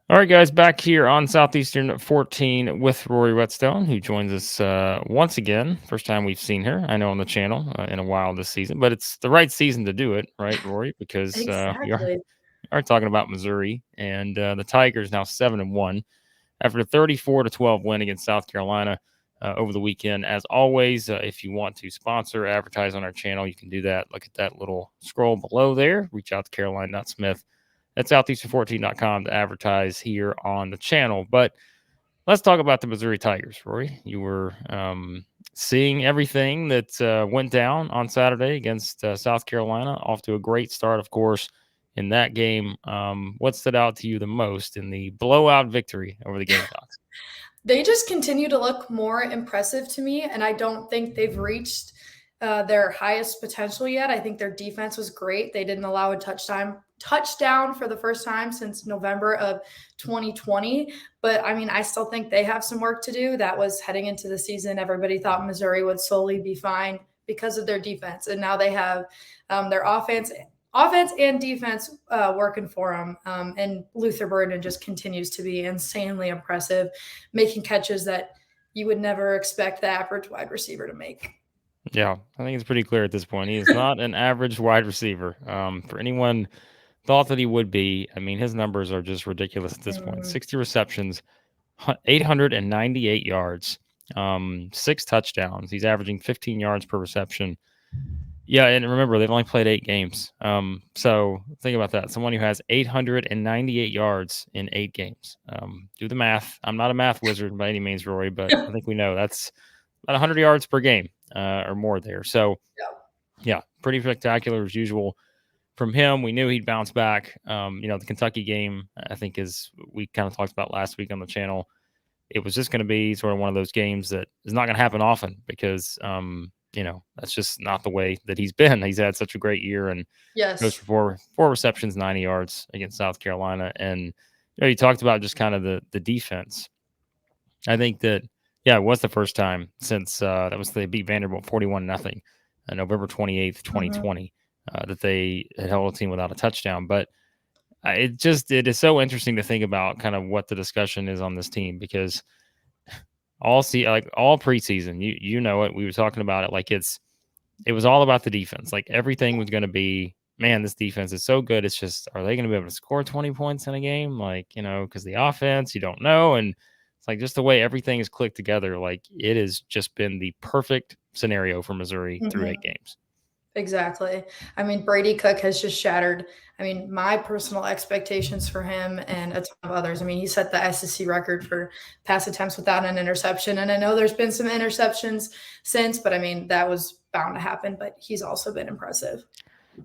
All right, guys, back here on Southeastern 14 with Rory Whetstone, who joins us once again. First time we've seen her, I know, on the channel in a while this season, but it's the right season to do it, right, Rory? Because we are, Exactly. are talking about Missouri, and the Tigers now 7-1 after a 34-12 win against South Carolina over the weekend. As always, if you want to sponsor, advertise on our channel, you can do that. Look at that little scroll below there. Reach out to caroline.smith at southeastern14.com to advertise here on the channel. But let's talk about the Missouri Tigers, Rory. You were seeing everything that went down on Saturday against South Carolina. Off to a great start, of course, in that game. What stood out to you the most in the blowout victory over the Gamecocks? They just continue to look more impressive to me, and I don't think they've reached their highest potential yet. I think their defense was great. They didn't allow a touchdown for the first time since November of 2020. But I mean, I still think they have some work to do. That was heading into the season. Everybody thought Missouri would solely be fine because of their defense, and now they have their offense and defense working for him. And Luther Burden just continues to be insanely impressive, making catches that you would never expect the average wide receiver to make. Yeah, I think it's pretty clear at this point. He is not an average wide receiver. For anyone thought that he would be, I mean, his numbers are just ridiculous at this point. Mm, 60 receptions, 898 yards, 6 touchdowns. He's averaging 15 yards per reception. Yeah, and remember, they've only played 8 games. So think about that. Someone who has 898 yards in 8 games. Do the math. I'm not a math wizard by any means, Rory, but I think we know that's about 100 yards per game or more there. So, yeah. yeah, pretty spectacular as usual from him. We knew he'd bounce back. The Kentucky game, I think, is we kind of talked about last week on the channel. It was just going to be sort of one of those games that is not going to happen often because, that's just not the way that he's been. He's had such a great year and goes Yes. for four receptions, 90 yards against South Carolina. And you talked about just kind of the defense. I think that it was the first time since they beat Vanderbilt 41-0 November 28th, Mhm. 2020, that they had held a team without a touchdown. But it is so interesting to think about kind of what the discussion is on this team because all preseason, you know it. We were talking about it like it was all about the defense. Like everything was going to be, man, this defense is so good. It's just, are they going to be able to score 20 points in a game? Like, because the offense, you don't know. And it's like just the way everything is clicked together. Like it has just been the perfect scenario for Missouri through Mhm. 8 games. Exactly. I mean, Brady Cook has just shattered, I mean, my personal expectations for him and a ton of others. I mean, he set the SEC record for pass attempts without an interception. And I know there's been some interceptions since, but I mean, that was bound to happen. But he's also been impressive.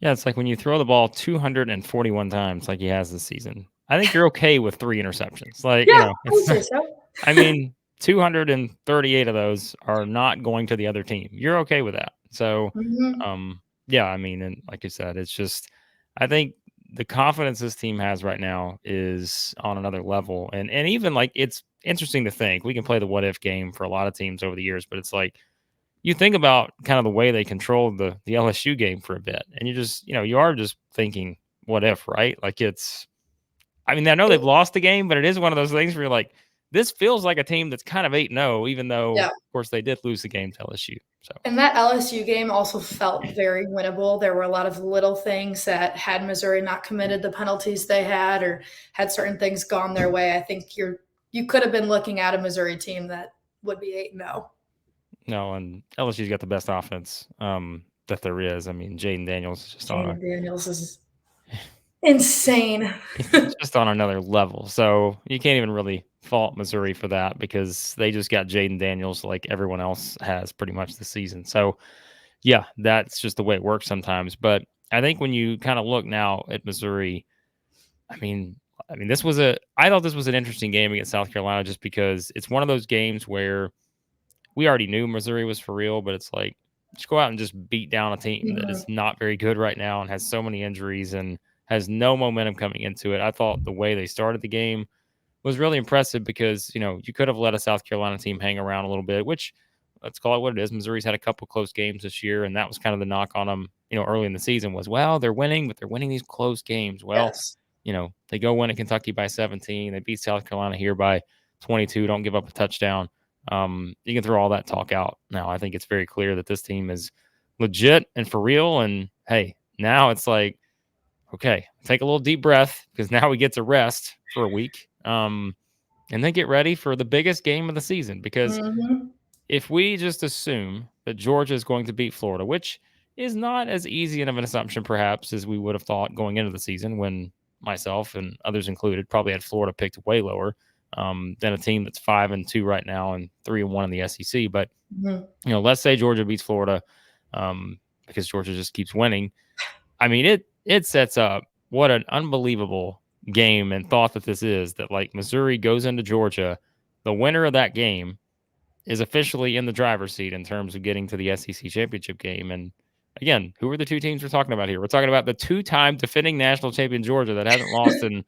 Yeah, it's like when you throw the ball 241 times like he has this season. I think you're okay with 3 interceptions. Like, Yeah, I would it's say so. I mean, 238 of those are not going to the other team. You're okay with that. So, Mhm. yeah, I mean, and like you said, it's just, I think the confidence this team has right now is on another level. And even like, it's interesting to think we can play the what if game for a lot of teams over the years, but it's like, you think about kind of the way they controlled the LSU game for a bit, and you just, you are just thinking, what if, right? Like I mean, I know they've It, lost the game, but it is one of those things where you're like, this feels like a team that's kind of 8-0, even though, yeah. of course, they did lose the game to LSU. So, And that LSU game also felt very winnable. There were a lot of little things that had Missouri not committed the penalties they had or had certain things gone their way, I think you could have been looking at a Missouri team that would be 8-0. no, and LSU's got the best offense that there is. I mean, Jaden Daniels is just Jaden Daniels is insane. he's just on another level. So you can't even really fault Missouri for that because they just got Jaden Daniels like everyone else has pretty much this season. So, yeah, that's just the way it works sometimes. But I think when you kind of look now at Missouri, I mean, I thought this was an interesting game against South Carolina just because it's one of those games where we already knew Missouri was for real, but it's like just go out and just beat down a team that is Mhm. not very good right now and has so many injuries and has no momentum coming into it. I thought the way they started the game was really impressive because, you could have let a South Carolina team hang around a little bit, which let's call it what it is. Missouri's had a couple close games this year, and that was kind of the knock on them, early in the season was, well, they're winning, but they're winning these close games. Well, Yes. they go win at Kentucky by 17. They beat South Carolina here by 22. Don't give up a touchdown. You can throw all that talk out now. I think it's very clear that this team is legit and for real. And hey, now it's like, okay, take a little deep breath because now we get to rest for a week. And then get ready for the biggest game of the season. Because if we just assume that Georgia is going to beat Florida, which is not as easy of an assumption perhaps as we would have thought going into the season, when myself and others included probably had Florida picked way lower than a team that's 5-2 right now and 3-1 in the SEC. But let's say Georgia beats Florida because Georgia just keeps winning. I mean, it sets up what an unbelievable game and thought that this is, that like Missouri goes into Georgia, the winner of that game is officially in the driver's seat in terms of getting to the SEC championship game. And again, who are the two teams we're talking about here? We're talking about the two-time defending national champion Georgia that hasn't lost in,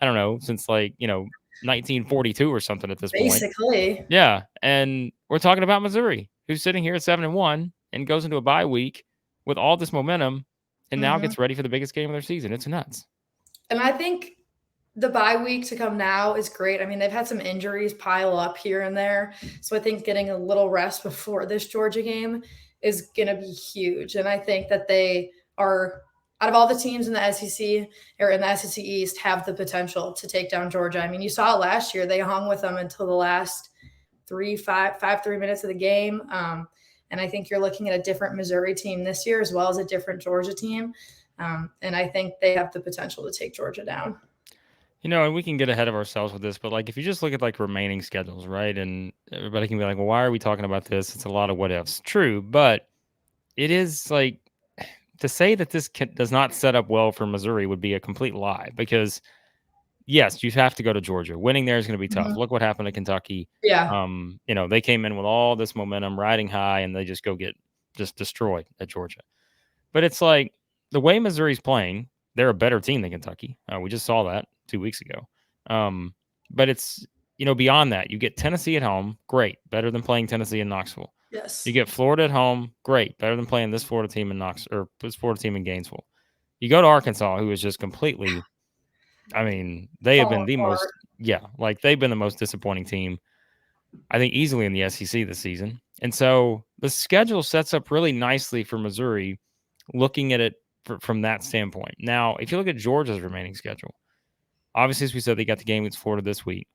I don't know, since 1942 or something at this point. Basically. Yeah. And we're talking about Missouri, who's sitting here at 7-1 and goes into a bye week with all this momentum and now gets ready for the biggest game of their season. It's nuts. And I think the bye week to come now is great. I mean, they've had some injuries pile up here and there. So I think getting a little rest before this Georgia game is going to be huge. And I think that they are, out of all the teams in the SEC or in the SEC East, have the potential to take down Georgia. I mean, you saw it last year. They hung with them until the last 3 minutes of the game. And I think you're looking at a different Missouri team this year as well as a different Georgia team. And I think they have the potential to take Georgia down. And we can get ahead of ourselves with this, but if you just look at remaining schedules, right? And everybody can be like, well, why are we talking about this? It's a lot of what ifs. True, but it is to say that this does not set up well for Missouri would be a complete lie, because yes, you have to go to Georgia. Winning there is going to be tough. Look what happened to Kentucky. Yeah. They came in with all this momentum riding high and they just go get just destroyed at Georgia. But it's the way Missouri's playing, they're a better team than Kentucky. We just saw that 2 weeks ago. But it's, beyond that, you get Tennessee at home, great, better than playing Tennessee in Knoxville. Yes. You get Florida at home, great, better than playing this Florida team in this Florida team in Gainesville. You go to Arkansas, who is just completely, they have been the most, they've been the most disappointing team, I think, easily in the SEC this season. And so the schedule sets up really nicely for Missouri, looking at it from that standpoint. Now, if you look at Georgia's remaining schedule, obviously, as we said, they got the game against Florida this week.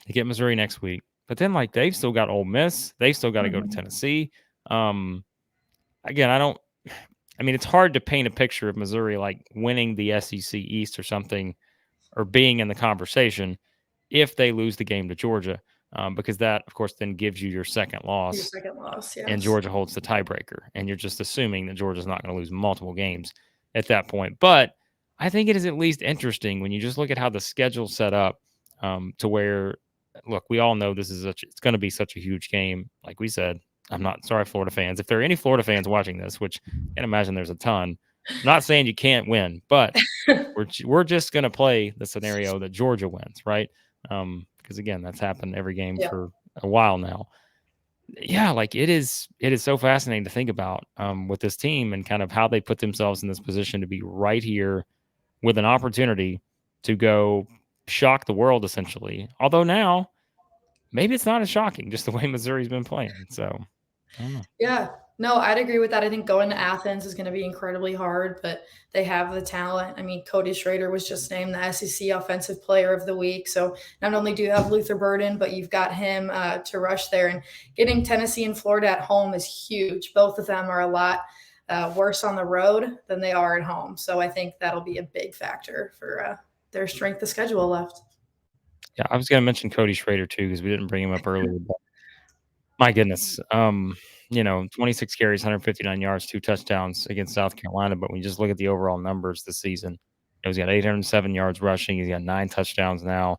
They get Missouri next week. But then, they've still got Ole Miss. They've still got to go to Tennessee. Again, it's hard to paint a picture of Missouri winning the SEC East or something, or being in the conversation if they lose the game to Georgia, because that, of course, then gives you your second loss. Yes. And Georgia holds the tiebreaker. And you're just assuming that Georgia's not going to lose multiple games at that point. But I think it is at least interesting when you just look at how the schedule's set up, to where, look, we all know this is it's going to be such a huge game. Like we said, I'm not sorry, Florida fans. If there are any Florida fans watching this, which I can imagine there's a ton, I'm not saying you can't win, but we're just going to play the scenario that Georgia wins, right? Because again, that's happened every game for a while now. Yeah, it is so fascinating to think about with this team and kind of how they put themselves in this position to be right here with an opportunity to go shock the world, essentially. Although now, maybe it's not as shocking, just the way Missouri's been playing. So, I don't know. Yeah. No, I'd agree with that. I think going to Athens is going to be incredibly hard, but they have the talent. I mean, Cody Schrader was just named the SEC Offensive Player of the Week. So not only do you have Luther Burden, but you've got him to rush there. And getting Tennessee and Florida at home is huge. Both of them are a lot worse on the road than they are at home. So I think that'll be a big factor for their strength of schedule left. Yeah, I was going to mention Cody Schrader too, because we didn't bring him up earlier. But my goodness, 26 carries, 159 yards, 2 touchdowns against South Carolina. But when you just look at the overall numbers this season, he's got 807 yards rushing. He's got 9 touchdowns now.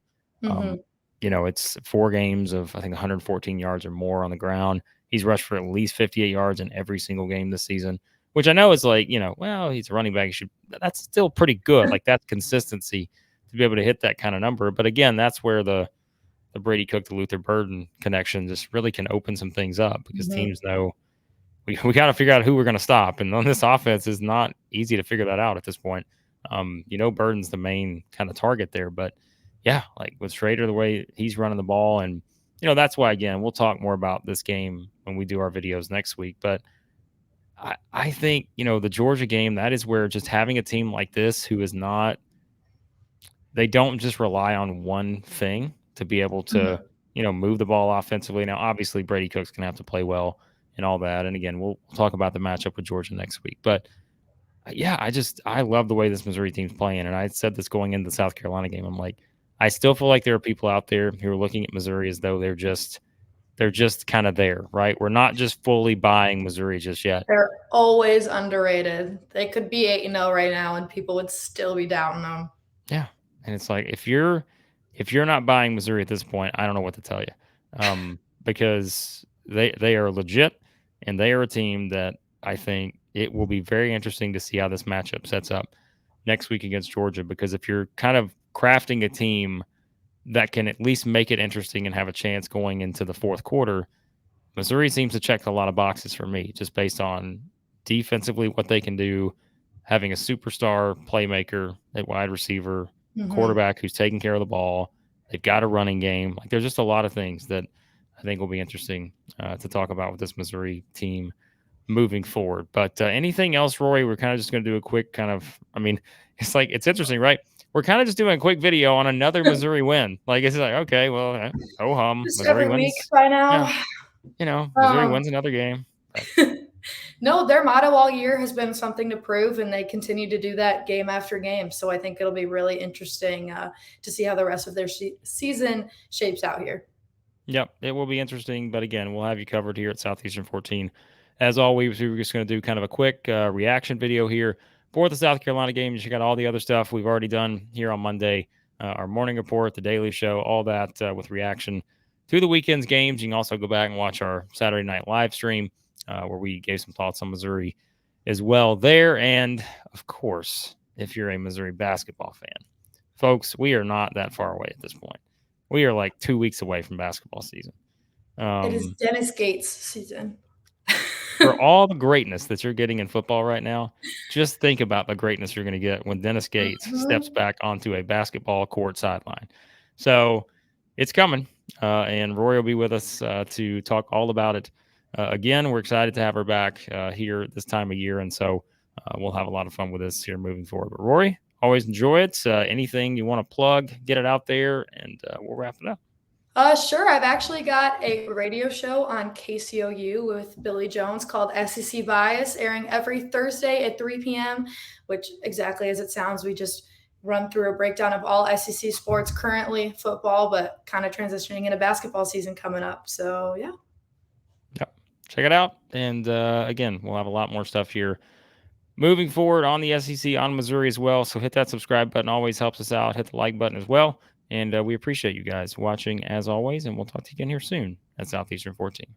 It's 4 games of, I think, 114 yards or more on the ground. He's rushed for at least 58 yards in every single game this season, which I know is well, he's a running back. That's still pretty good. That's consistency to be able to hit that kind of number. But again, that's where the Brady Cook, the Luther Burden connection just really can open some things up, because teams know we got to figure out who we're going to stop. And on this offense is not easy to figure that out at this point. Burden's the main kind of target there. But yeah, like with Schrader, the way he's running the ball, and that's why, again, we'll talk more about this game when we do our videos next week. But I think, the Georgia game, that is where just having a team like this who is not, they don't just rely on one thing to be able to, move the ball offensively. Now, obviously, Brady Cook's going to have to play well and all that. And again, we'll talk about the matchup with Georgia next week. But yeah, I love the way this Missouri team's playing. And I said this going into the South Carolina game. I'm like, I still feel like there are people out there who are looking at Missouri as though they're just kind of there, right? We're not just fully buying Missouri just yet. They're always underrated. They could be 8-0 right now and people would still be doubting them. Yeah. And it's like, if you're not buying Missouri at this point, I don't know what to tell you. Because they are legit, and they are a team that I think it will be very interesting to see how this matchup sets up next week against Georgia. Because if you're kind of crafting a team that can at least make it interesting and have a chance going into the fourth quarter, Missouri seems to check a lot of boxes for me, just based on defensively what they can do, having a superstar playmaker at wide receiver, quarterback who's taking care of the ball. They've got a running game. Like, there's just a lot of things that I think will be interesting to talk about with this Missouri team moving forward. But anything else, Rory? We're kind of just going to do a quick kind of, it's interesting, right? We're kind of just doing a quick video on another Missouri win. Like, it's like, okay, well, ho-hum. Just Missouri every wins. week by now. Yeah. Missouri wins another game. No, their motto all year has been something to prove, and they continue to do that game after game. So I think it'll be really interesting to see how the rest of their season shapes out here. Yep, it will be interesting. But again, we'll have you covered here at Southeastern 14. As always, we're just going to do kind of a quick reaction video here for the South Carolina game. You check out all the other stuff we've already done here on Monday, our morning report, the daily show, all that with reaction to the weekend's games. You can also go back and watch our Saturday night live stream where we gave some thoughts on Missouri as well there. And of course, if you're a Missouri basketball fan, folks, we are not that far away at this point. We are like 2 weeks away from basketball season. It is Dennis Gates season. For all the greatness that you're getting in football right now, just think about the greatness you're going to get when Dennis Gates steps back onto a basketball court sideline. So it's coming, and Rory will be with us to talk all about it. Again, we're excited to have her back here this time of year, and so we'll have a lot of fun with this here moving forward. But Rory, always enjoy it. Anything you want to plug, get it out there, and we'll wrap it up. Sure. I've actually got a radio show on KCOU with Billy Jones called SEC Bias, airing every Thursday at 3 p.m., which, exactly as it sounds, we just run through a breakdown of all SEC sports, currently football, but kind of transitioning into basketball season coming up. So, yeah. Yep. Check it out. And again, we'll have a lot more stuff here moving forward on the SEC, on Missouri as well. So hit that subscribe button. Always helps us out. Hit the like button as well. And we appreciate you guys watching as always. And we'll talk to you again here soon at Southeastern 14.